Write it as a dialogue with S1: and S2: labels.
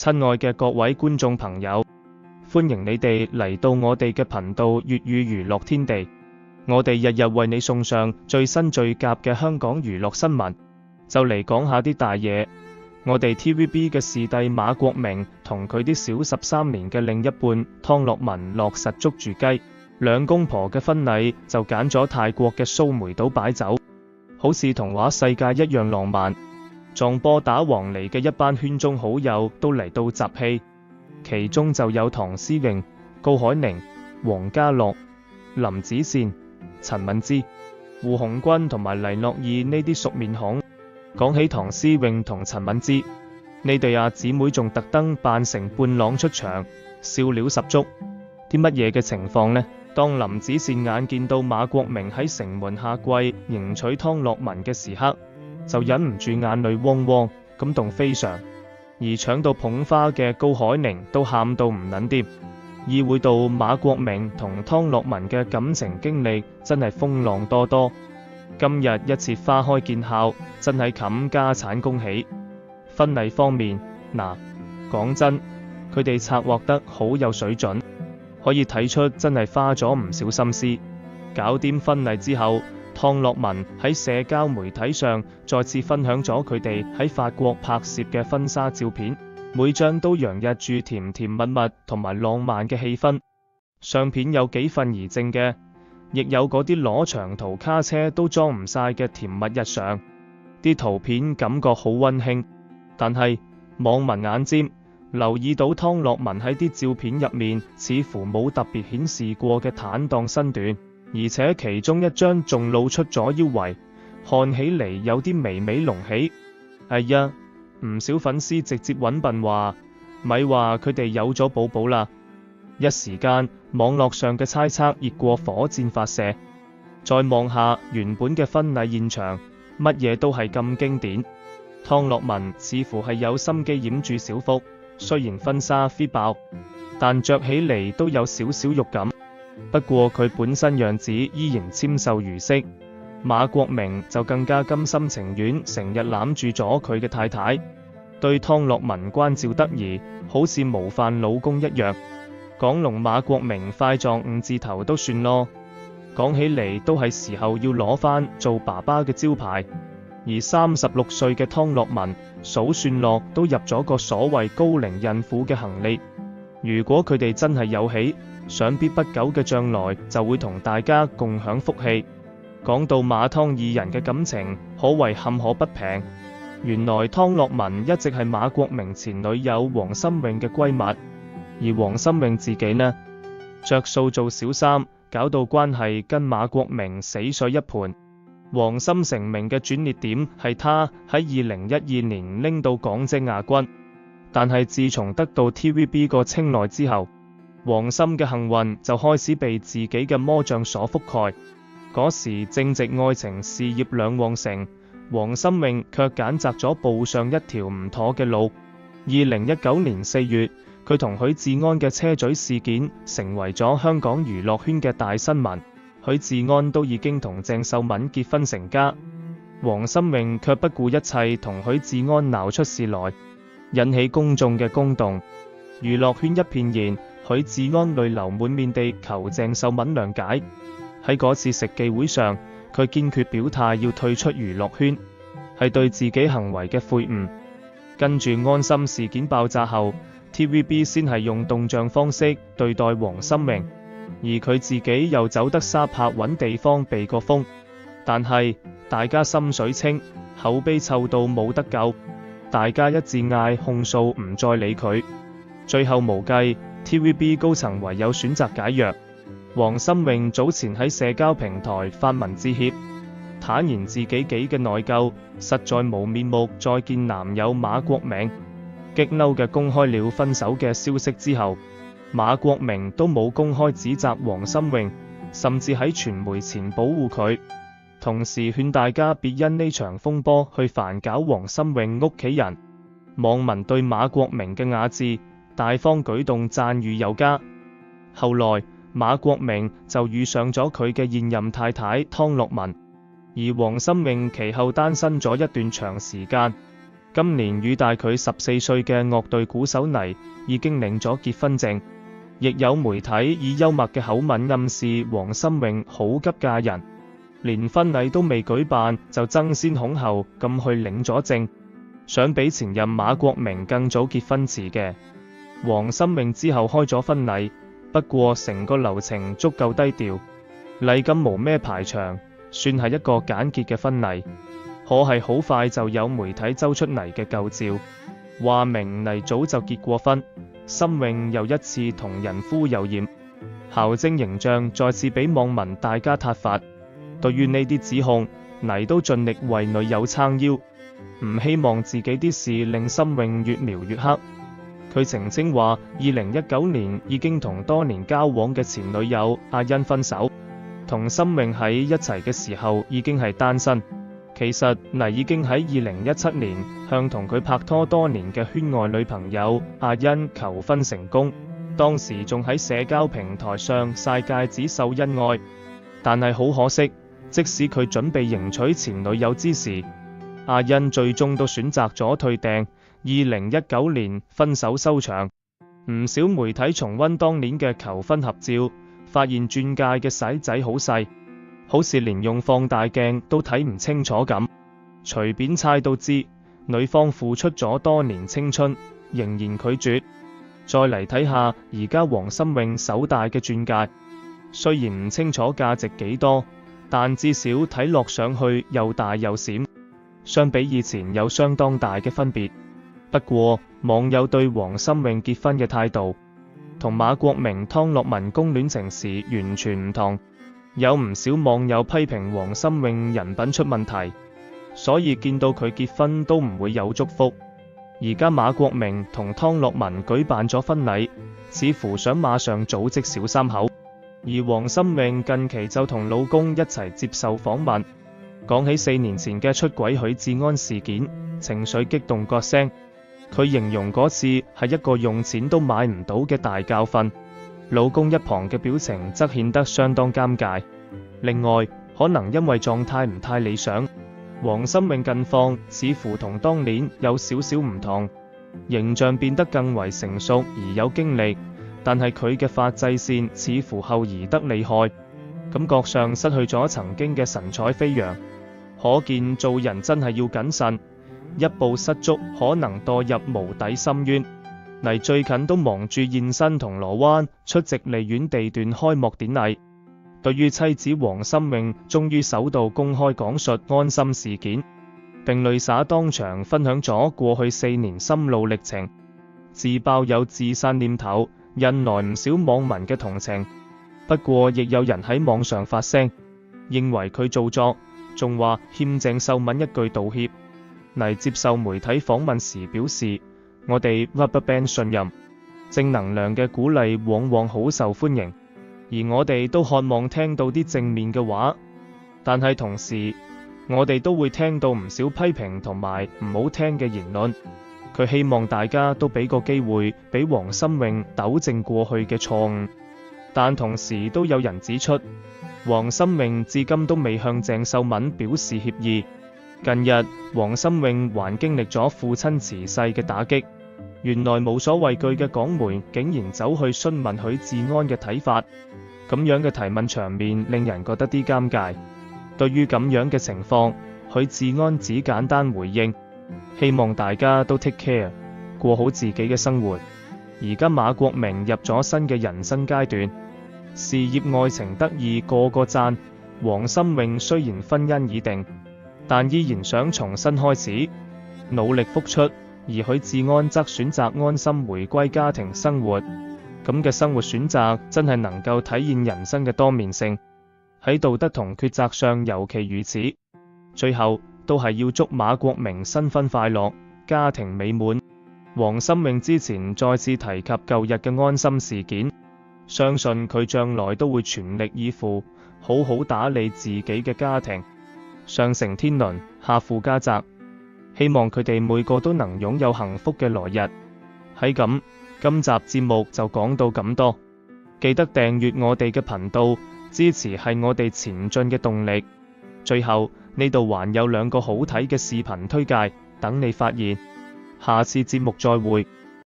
S1: 親愛嘅各位觀眾朋友，歡迎你哋嚟到我哋嘅頻道粵語娛樂天地。我哋日日為你送上最新最夾嘅香港娛樂新聞，就嚟講下啲大嘢。我哋 TVB 嘅視帝馬國明同佢啲小13年嘅另一半湯洛雯落實捉住雞，兩公婆嘅婚禮就揀咗泰國嘅蘇梅島擺酒，好似童話世界一樣浪漫。撞波打王嚟嘅一班圈中好友都嚟到集氣，其中就有唐詩詠、高海寧、王家樂、林子善、陳敏之、胡鴻鈞同埋黎諾懿呢啲熟面孔。講起唐詩詠同陳敏之，呢對姊妹仲特登扮成伴郎出場，笑料十足。啲乜嘢嘅情況呢？當林子善眼見到馬國明喺城門下跪迎娶湯洛雯嘅時刻，就忍唔住眼淚汪汪，感動非常。而搶到捧花嘅高海寧都喊到唔撚掂，意會到馬國明同湯洛雯嘅感情經歷真係風浪多多。今日一切花開見效，真係冚家產恭喜。婚禮方面，講真，佢哋策劃得好有水準，可以睇出真係花咗唔少心思。搞掂婚禮之後，湯洛雯喺社交媒體上再次分享咗佢哋喺法國拍攝嘅婚紗照片，每張都洋溢住甜甜蜜蜜同埋浪漫嘅氣氛。相片有幾分而正嘅，亦有嗰啲攞長途卡車都裝唔晒嘅甜蜜日常。啲圖片感覺好溫馨，但係網民眼尖，留意到湯洛雯喺啲照片入面似乎冇特別顯示過嘅坦蕩身段，而且其中一張仲露出咗腰圍，看起嚟有啲微微隆起。唔少粉絲直接搵笨話，咪話佢哋有咗寶寶啦。一時間網絡上嘅猜測熱過火箭發射。再望下原本嘅婚禮現場，乜嘢都係咁經典。湯洛雯似乎係有心機掩住小腹，雖然婚紗 fit 爆，但着起嚟都有少少肉感。不過佢本身樣子依然纖瘦如昔。馬國明就更加甘心情願成日攬住咗佢嘅太太，對湯洛雯關照得宜，好似模範老公一樣。講聾馬國明快撞5字頭都算咯，講起嚟都係時候要攞返做爸爸嘅招牌。而36歲嘅湯洛雯數算落都入咗個所謂高齡孕婦嘅行列。如果佢哋真係有喜，想必不久嘅將來就會同大家共享福氣。講到馬湯二人嘅感情，可謂坎坷不平。原來湯洛雯一直係馬國明前女友黃心穎嘅閨蜜，而黃心穎自己呢，着數做小三，搞到關係跟馬國明死水一盤。黃心成名嘅轉捩點係她喺2012年拎到港姐亞軍，但係自從得到 TVB 個青睞之後，黃心嘅幸運就開始被自己嘅魔像所覆蓋。嗰時正值愛情事業兩旺盛，黃心穎卻揀擇咗步上一條唔妥嘅路。2019年4月，佢同許志安嘅車嘴事件成為咗香港娛樂圈嘅大新聞。許志安都已經同鄭秀文結婚成家，黃心穎卻不顧一切同許志安鬧出事來，引起公眾嘅轟動。娛樂圈一片言，許志安淚流滿面地求鄭秀文諒解。喺嗰次食忌會上，佢堅決表態要退出娛樂圈，係對自己行為嘅悔悟。跟住安心事件爆炸後， TVB 先係用動像方式對待黃心穎，而佢自己又走得沙拍揾地方避個風。但係大家心水清，口碑臭到冇得救，大家一致嗌控訴唔再理佢。最後無計， TVB 高層唯有選擇解約。黃心穎早前喺社交平台發文致歉，坦言自己嘅內疚，實在無面目再見男友馬國明。激嬲嘅公開了分手嘅消息之後，馬國明都冇公開指責黃心穎，甚至喺傳媒前保護佢，同時勸大家別因呢場風波去煩搞黃心穎屋企人。網民對馬國明嘅雅致大方舉動讚譽有加。後來馬國明就遇上咗佢嘅現任太太湯洛雯，而黃心穎其後單身咗一段長時間。今年與大佢14歲嘅樂隊鼓手倪已經領咗結婚證，亦有媒體以幽默嘅口吻暗示黃心穎好急嫁人，連婚禮都未舉辦就爭先恐後咁去領咗證，想比前任馬國明更早結婚遲嘅。黃心穎之後開咗婚禮，不過成個流程足夠低調，禮金冇咩排場，算係一個簡潔嘅婚禮。可係好快就有媒體揪出倪嘅舊照，話明倪早就結過婚，心穎又一次同人夫有染，姣精形象再次俾網民大加撻伐。對於呢啲指控，倪都盡力為女友撐腰，唔希望自己啲事令心穎越描越黑。佢澄清話，2019年已經同多年交往嘅前女友阿欣分手，同心穎喺一齊嘅時候已經係單身。其實倪已經喺2017年向同佢拍拖多年嘅圈外女朋友阿欣求婚成功，當時仲喺社交平台上曬戒指秀恩愛。但係好可惜，即使佢準備迎娶前女友之時，阿欣最終都選擇咗退訂，2019年分手收場。唔少媒體重溫當年嘅求婚合照，發現鑽戒嘅骰仔好細，好似連用放大鏡都睇唔清楚咁，隨便猜都知女方付出咗多年青春，仍然拒絕。再嚟睇下而家黃心穎手戴嘅鑽戒，雖然唔清楚價值幾多，但至少睇落上去又大又閃，相比以前有相當大嘅分別。不過網友對黃心穎結婚嘅態度，同馬國明湯洛雯公戀情時完全唔同。有唔少網友批評黃心穎人品出問題，所以見到佢結婚都唔會有祝福。而家馬國明同湯洛雯舉辦咗婚禮，似乎想馬上組織小三口。而黃心穎近期就同老公一齊接受訪問，講起4年前嘅出軌許志安事件，情緒激動割聲。佢形容嗰次係一個用錢都買唔到嘅大教訓。老公一旁嘅表情則顯得相當尷尬。另外，可能因為狀態唔太理想，黃心穎近況似乎同當年有少少唔同，形象變得更為成熟而有經歷，但係佢嘅髮際線似乎後移得厲害，感覺上失去咗曾經嘅神采飛揚。可見做人真係要謹慎，一步失足可能墮入無底深淵。倪最近都忙住現身銅鑼灣出席利苑地段開幕典禮。對於妻子黃心穎終於首度公開講述安心事件，並淚灑當場分享咗過去4年心路歷程，自爆有自殺念頭，引來唔少網民嘅同情。不過亦有人喺網上發聲，認為佢做作，仲話欠鄭秀文一句道歉。倪接受媒體訪問時表示，我哋 RubberBand 信任正能量嘅鼓勵往往好受歡迎，而我哋都渴望聽到啲正面嘅話，但係同時我哋都會聽到唔少批評同埋唔好聽嘅言論。佢希望大家都俾個機會俾黃心穎糾正過去嘅錯誤，但同時都有人指出，黃心穎至今都未向鄭秀文表示歉意。近日黃心穎還經歷咗父親辭世嘅打擊，原來無所畏懼嘅港媒竟然走去詢問許志安嘅睇法，咁樣嘅提問場面令人覺得啲尷尬。對於咁樣嘅情況，許志安只簡單回應，希望大家都 take care， 過好自己嘅生活。而家馬國明入咗新嘅人生階段，事業愛情得意，個個讚。黃心穎雖然婚姻已定，但依然想重新開始，努力復出。而許志安則選擇安心回歸家庭生活，咁嘅生活選擇真係能夠體現人生嘅多面性，喺道德同抉擇上尤其如此。最後都係要祝馬國明新婚快樂，家庭美滿。黃心穎之前再次提及舊日嘅安心事件，相信佢將來都會全力以赴，好好打理自己嘅家庭。上承天倫，下負家責，希望佢哋每個都能擁有幸福嘅來日。係咁，今集節目就講到咁多，記得訂閱我哋嘅頻道，支持係我哋前進嘅動力。最後呢度還有2個好睇嘅視頻推介，等你發現。下次節目再會。